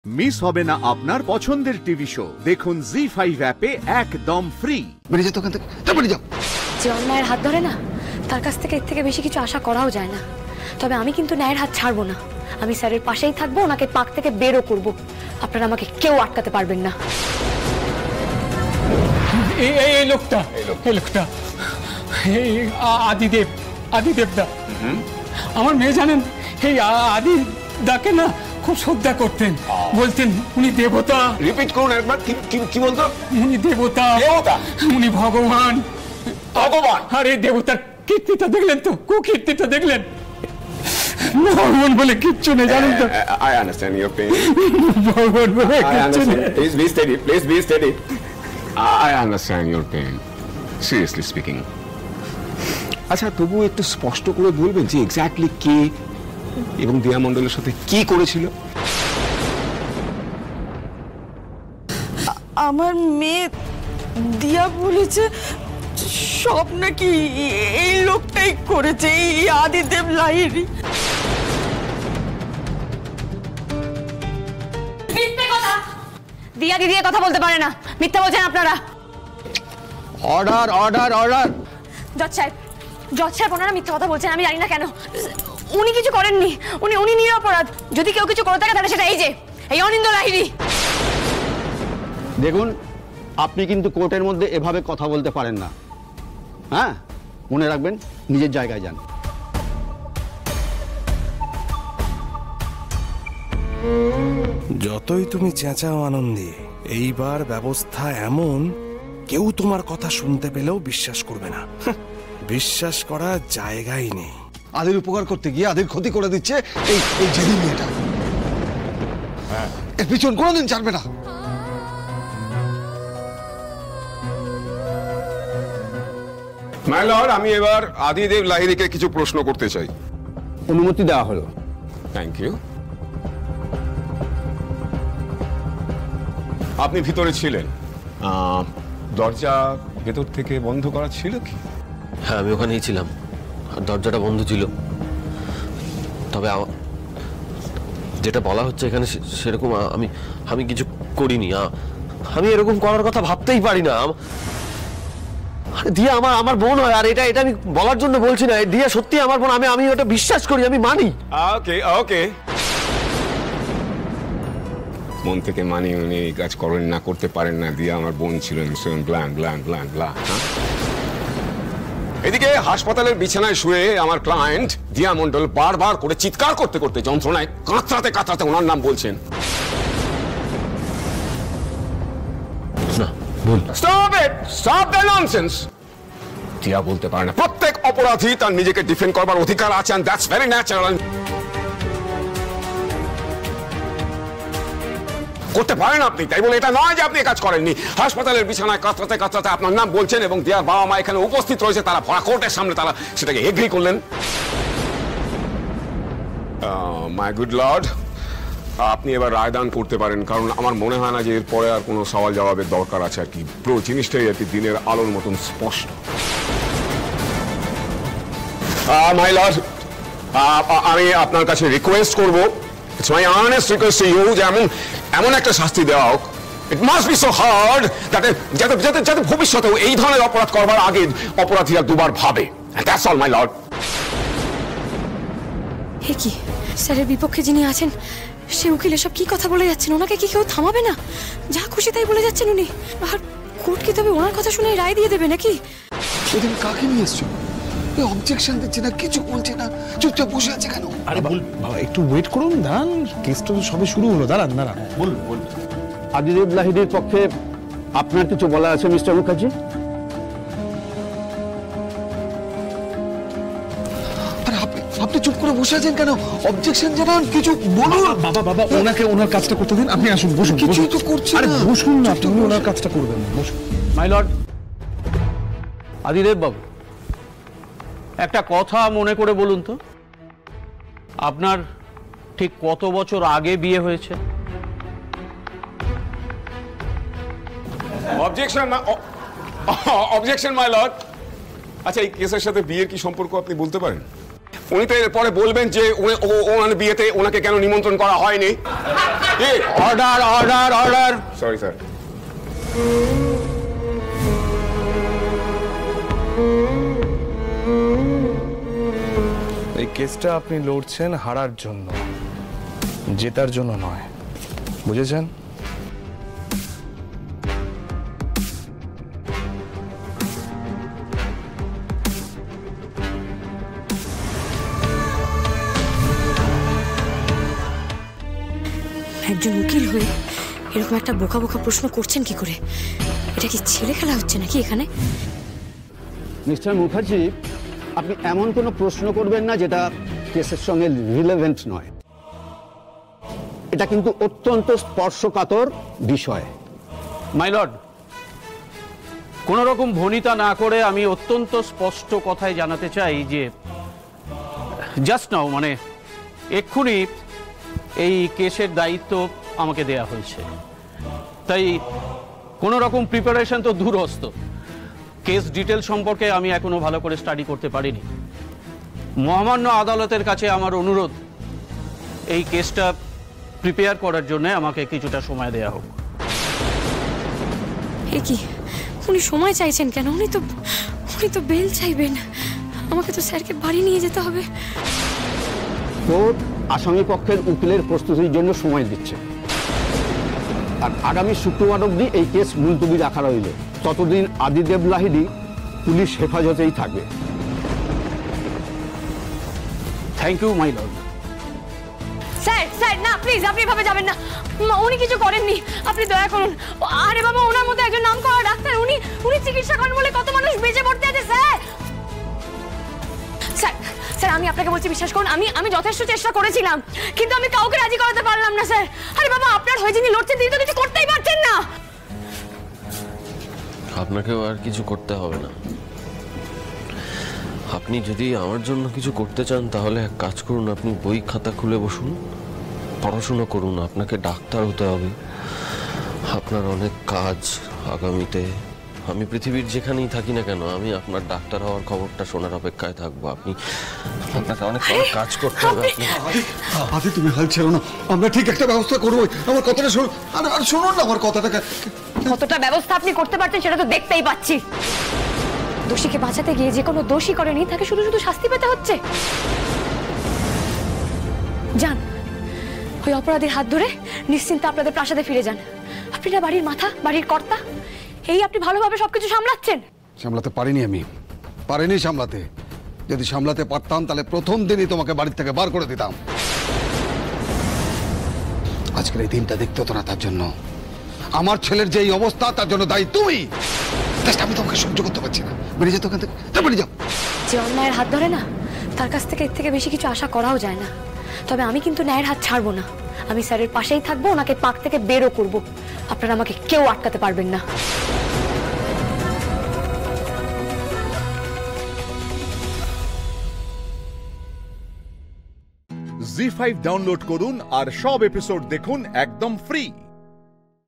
Miss হবে না আপনার পছন্দের টিভি শো। দেখুন জি5 অ্যাপে একদম ফ্রি। বেরিয়ে যেত ওখান থেকে, বেরিয়ে যাও। যে অন্যায়ের হাত ধরে না, তার কাছ থেকে এর থেকে বেশি কিছু আশা করাও যায় না। তবে আমি কিন্তু ন্যায়ের হাত ছাড়বো না। আমি স্যারের পাশেই থাকবো, ওনাকে পাক থেকে বেরও করব। আপনারা আমাকে কেউ আটকাতে পারবেন না। এই লোকটা আদিদেব দা, আমার মেয়ে জানেন এই আদি দাকে না খুব শ্রদ্ধা করতেন, বলতেন উনি দেবতা। রিপিট করুন একবার, কি বলতো? উনি দেবতা, উনি ভগবান। আর এই দেবতার কীর্তিটা দেখলেন তো, কুকীর্তিটা দেখলেন? ভগবান বলে কিচ্ছু নেই, জানেন তো? I understand your pain. ভগবান বলে কিচ্ছু নেই। Please be steady. I understand your pain. Seriously speaking. আচ্ছা, তবু একটু স্পষ্ট করে বলবেন যে এক্স্যাক্টলি কে এবং দিয়া মণ্ডলের সাথে কি করেছিল? আমার মেয়ে দিয়া বলেছে সব নাকি এই লোকটাই করেছে, এই আদিদেব লাহিড়ী। দিয়া দিদি কথা বলতে পারে না, মিথ্যা বলছেন আপনারা। অর্ডার। জজ সাহেব ওনারা মিথ্যা কথা বলছেন, আমি জানি না কেন। উনি কিছু করেননি, উনি নিরপরাধ। যদি কেউ কিছু করে থাকে তাহলে সেটা এই অনিন্দ লাহিড়ী। দেখুন, আপনি কিন্তু কোর্টের মধ্যে এভাবে কথা বলতে পারেন না। হ্যাঁ, মনে রাখবেন, নিজের জায়গায় যান। যতই তুমি চেঁচাও আনন্দে, এইবার ব্যবস্থা এমন, কেউ তোমার কথা শুনতে পেলেও বিশ্বাস করবে না। বিশ্বাস করার জায়গাই নেই। আদের উপকার করতে গিয়ে আদের ক্ষতি করে দিচ্ছে এই জেদি মেয়েটা। এর পিছন কোনোদিন ছাড়বে না। মাই লর্ড, আমি এবার আদিদেব লাহিড়ীকে কিছু প্রশ্ন করতে চাই। অনুমতি দেওয়া হলো। Thank you. আপনি ভিতরে ছিলেন, দরজা ভেতর থেকে বন্ধ করা ছিল কি? হ্যাঁ, আমি ওখানেই ছিলাম আর দরজাটা বন্ধ ছিল। তবে যেটা বলা হচ্ছে এখানে সেরকম আমি কিছু করিনি। আমি এরকম করার কথা ভাবতেই পারি না। দিয়া আমার বোন হয়, আর এটা আমি বলার জন্য বলছি না। দিয়া সত্যি আমার বোন, আমি ওটা বিশ্বাস করি, আমি মানি। ওকে, মন থেকে মানি উনি এই কাজ করেন না, করতে পারেন না। দিয়া আমার বোন ছিলেন, ব্ল্যাং। এদিকে হাসপাতালের বিছানায় শুয়ে আমার ক্লায়েন্ট দিয়া মণ্ডল বারবার করে চিৎকার করতে করতে, যন্ত্রণায় কাতরাতে ওনার নাম বলছেন। Stop the nonsense! দিয়া বলতে পারে না। প্রত্যেক অপরাধী তার নিজেকে ডিফেন্ড করবার অধিকার আছে, and that's very natural. করতে পারেন আপনি, তাই বলে এটা নয় যে আপনি কাজ করেননি। হাসপাতালের বিছানায় কাতরাতে আপনার নাম বলছেন এবং দিয়ার বাবা মা এখানে উপস্থিত রয়েছে, তারা ভরা কোর্টের সামনে তারা সেটাকে এগ্রি করলেন। মাই গুড লর্ড, আপনি এবার রায়দান করতে পারেন, কারণ আমার মনে হয় না যে এরপরে আর কোনো সওয়াল জবাবের দরকার আছে আর কি। পুরো জিনিসটাই আর কি দিনের আলোর মতন স্পষ্ট। মাই লর্ড, আমি আপনার কাছে রিকোয়েস্ট করব, it's my earnest request to you, যে এমন একটা শাস্তি দেওয়া হোক, it must be so hard, যাতে ভবিষ্যতেও এই ধরনের অপরাধ করবার আগে অপরাধীরা দুবার ভাবে। That's all my lord. হে কি, স্যারের বিপক্ষে যিনি আছেন সে উকিল এসব কি কথা বলে যাচ্ছেন? ওনাকে কি কেউ থামাবে না? যা খুশি তাই বলে যাচ্ছেন উনি। আর কোর্ট কি তবে ওনার কথা শুনে রায় দিয়ে দেবে নাকি? সেদিন কাকে নিয়ে এসছো? অবজেকশন দিচ্ছে না, কিছু বলছে না, চুপচাপ বসে আছে কেন? আরে বাবা, একটু ওয়েট করুন, দাঁড়ান, কেসটা তো সবে শুরু হলো। দাঁড়ান। বল। আদিদেব লাহিড়ীর পক্ষে আপনার কিছু বলা আছে মিস্টার মুখার্জি? আপনি চুপ করে বসে আছেন কেন? অবজেকশন জানান, কিছু বলুন। বাবা, ওনাকে ওনার কাজটা করতে দিন। আপনি আসুন, বসুন। কিছুই তো করছেন না। আরে বসুন না, আপনি ওনার কাজটা করবেন, বসুন। মাই লর্ড, আদিদেব বাবু, একটা কথা মনে করে বলুন তো, আপনার ঠিক কত বছর আগে বিয়ে হয়েছে? Objection my lord. আচ্ছা, এই কেসের সাথে বিয়ের কি সম্পর্ক আপনি বলতে পারেন? উনি তো এরপরে বলবেন যে ওনার বিয়েতে ওনাকে কেন নিমন্ত্রণ করা হয়নি। Order order order. Sorry sir. এই কেসটা আপনি লড়ছেন হারার জন্য, জেতার জন্য নয়, বুঝেছেন? একজন উকিল হয়ে এরকম একটা বোকা বোকা প্রশ্ন করছেন কি করে? এটা কি ছেলে খেলা হচ্ছে নাকি এখানে? মিস্টার মুখার্জি, আপনি এমন কোনো প্রশ্ন করবেন না যেটা কেসের সঙ্গে রিলেভেন্ট নয়। এটা কিন্তু অত্যন্ত স্পর্শকাতর বিষয়। মাই লর্ড, কোনো রকম ভনিতা না করে আমি অত্যন্ত স্পষ্ট কথায় জানাতে চাই যে জাস্ট নাও, মানে এক্ষুনি এই কেসের দায়িত্ব আমাকে দেয়া হয়েছে। তাই কোনো রকম প্রিপারেশন তো দূরস্থ। কেস ডিটেল সম্পর্কে আমি এখনো ভালো করে স্টাডি করতে পারিনি। মহামান্য আদালতের কাছে আমার অনুরোধ, এই কেসটা প্রিপেয়ার করার জন্য আমাকে কিছুটা সময় দেয়া হোক। এ কি, উনি সময় চাইছেন কেন? উনি তো বেল চাইবেন। আমাকে তো স্যারকে বাড়ি নিয়ে যেতে হবে। কোর্ট আসামি পক্ষের উকিলের প্রস্তুতির জন্য সময় দিচ্ছে, আর আগামী শুক্রবার অবধি এই কেস মুলতবি রাখা রইল। ততদিন আদিদেব লাহিড়ী পুলিশ হেফাজতেই থাকবে। Thank you my lord. Sir sir না, প্লিজ আপনি এভাবে যাবেন না। উনি কিছু করেননি, আপনি দয়া করুন। আরে বাবা, ওনার মতো একজন নামকরা ডাক্তার, উনি চিকিৎসা করেন বলে কত মানুষ বেঁচে পড়তে আছে। স্যার স্যার স্যার, আমি আপনাকে বলছি, বিশ্বাস করুন, আমি যথেষ্ট চেষ্টা করেছিলাম, কিন্তু আমি কাউকে রাজি করাতে পারলাম না স্যার। আরে বাবা, আপনার হয়ে যিনি লড়ছেন তিনি তো কিছু করতেই পারছেন না। আপনাকেও আর কিছু করতে হবে না। আপনি যদি আমার জন্য কিছু করতে চান তাহলে এক কাজ করুন, আপনি বই খাতা খুলে বসুন, পড়াশোনা করুন। আপনাকে ডাক্তার হতে হবে, আপনার অনেক কাজ আগামীতে। আমি পৃথিবীর যেখানেই থাকি না কেন, আমি আপনার ডাক্তার হওয়ার খবরটা শোনার অপেক্ষায় থাকবো। আপনাকে অনেক কাজ করতে হবে। আদি, তুমি হাল ছেড়ো না, আমরা ঠিক একটা ব্যবস্থা করবো। আমার কথাটা শোনো, আর শুনুন না আমার কথাটা। কতটা ব্যবস্থা আপনি করতে পারছেন সেটা তো দেখতেই পাচ্ছি। দোষীকে বাঁচাতে গিয়ে যে কোনো দোষী করেনি তাকে শুধু শুধু শাস্তি পেতে হচ্ছে। যান, ওই অপরাধীর হাত ধরে নিশ্চিন্তে আপনাদের প্রাসাদে ফিরে যান। আপনি না বাড়ির মাথা, বাড়ির কর্তা, এই আপনি ভালোভাবে সবকিছু সামলাচ্ছেন। সামলাতে পারিনি, আমি পারিনি সামলাতে। যদি সামলাতে পারতাম তাহলে প্রথম দিনই তোমাকে বাড়ি থেকে বার করে দিতাম। আজকের এই দিনটা দেখতে হতো না। তার জন্য আমার ছেলের যে এই অবস্থা, তার জন্য দায়ী তুমি। আমি তোমাকে সহ্য করতে পারছি না। বেরিয়ে যেত ওখান থেকে, বেরিয়ে যাও। যে অন্যায়ের হাত ধরে না, তার কাছ থেকে এর থেকে বেশি কিছু আশা করাও যায় না। তবে আমি কিন্তু ন্যায়ের হাত ছাড়বো না। আমি স্যারের পাশেই থাকবো, ওনাকে পাক থেকে বেরও করব। আপনারা আমাকে কেউ আটকাতে পারবেন না। জি5 ডাউনলোড করুন আর সব এপিসোড দেখুন একদম ফ্রি।